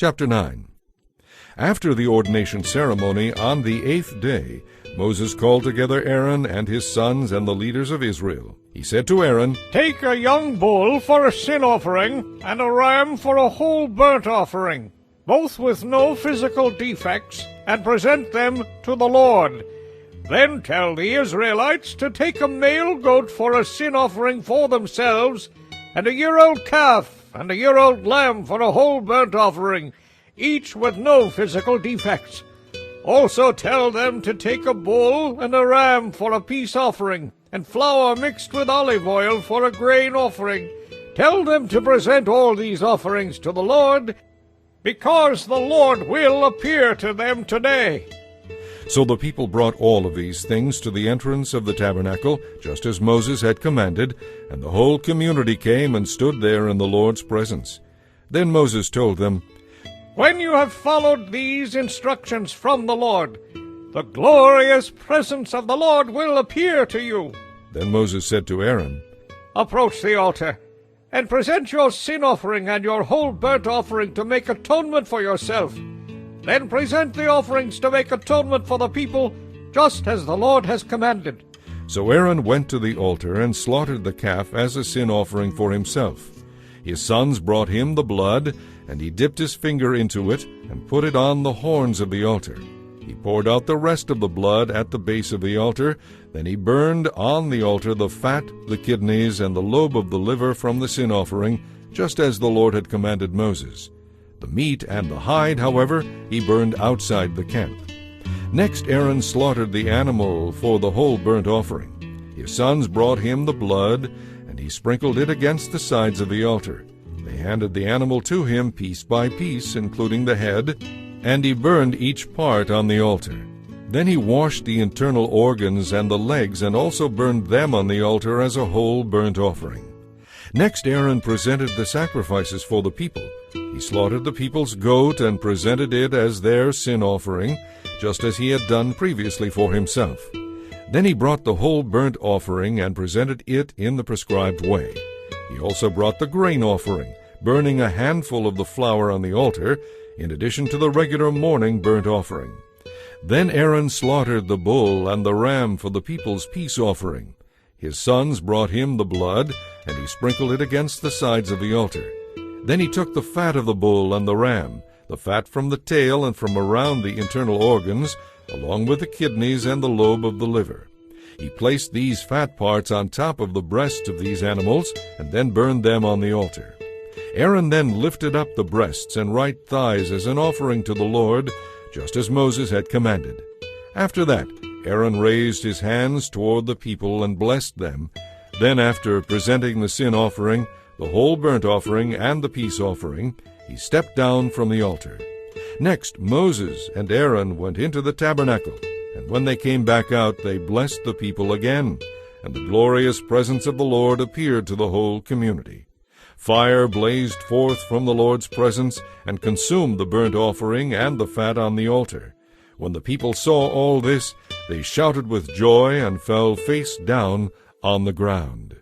Chapter 9. After the ordination ceremony on the 8th day, Moses called together Aaron and his sons and the leaders of Israel. He said to Aaron, "Take a young bull for a sin offering, and a ram for a whole burnt offering, both with no physical defects, and present them to the Lord. Then tell the Israelites to take a male goat for a sin offering for themselves, and a year-old calf, and a year-old lamb for a whole burnt offering, each with no physical defects. Also tell them to take a bull and a ram for a peace offering, and flour mixed with olive oil for a grain offering. Tell them to present all these offerings to the Lord, because the Lord will appear to them today." So the people brought all of these things to the entrance of the tabernacle, just as Moses had commanded, and the whole community came and stood there in the Lord's presence. Then Moses told them, "When you have followed these instructions from the Lord, the glorious presence of the Lord will appear to you." Then Moses said to Aaron, "Approach the altar, and present your sin offering and your whole burnt offering to make atonement for yourself. Then present the offerings to make atonement for the people, just as the Lord has commanded." So Aaron went to the altar and slaughtered the calf as a sin offering for himself. His sons brought him the blood, and he dipped his finger into it and put it on the horns of the altar. He poured out the rest of the blood at the base of the altar. Then he burned on the altar the fat, the kidneys, and the lobe of the liver from the sin offering, just as the Lord had commanded Moses. The meat and the hide, however, he burned outside the camp. Next Aaron slaughtered the animal for the whole burnt offering. His sons brought him the blood, and he sprinkled it against the sides of the altar. They handed the animal to him piece by piece, including the head, and he burned each part on the altar. Then he washed the internal organs and the legs, and also burned them on the altar as a whole burnt offering. Next Aaron presented the sacrifices for the people. He slaughtered the people's goat and presented it as their sin offering, just as he had done previously for himself. Then he brought the whole burnt offering and presented it in the prescribed way. He also brought the grain offering, burning a handful of the flour on the altar, in addition to the regular morning burnt offering. Then Aaron slaughtered the bull and the ram for the people's peace offering. His sons brought him the blood, and he sprinkled it against the sides of the altar. Then he took the fat of the bull and the ram, the fat from the tail and from around the internal organs, along with the kidneys and the lobe of the liver. He placed these fat parts on top of the breasts of these animals, and then burned them on the altar. Aaron then lifted up the breasts and right thighs as an offering to the Lord, just as Moses had commanded. After that, Aaron raised his hands toward the people and blessed them. Then, after presenting the sin offering, the whole burnt offering, and the peace offering, he stepped down from the altar. Next, Moses and Aaron went into the tabernacle, and when they came back out, they blessed the people again, and the glorious presence of the Lord appeared to the whole community. Fire blazed forth from the Lord's presence and consumed the burnt offering and the fat on the altar. When the people saw all this, they shouted with joy and fell face down on the ground.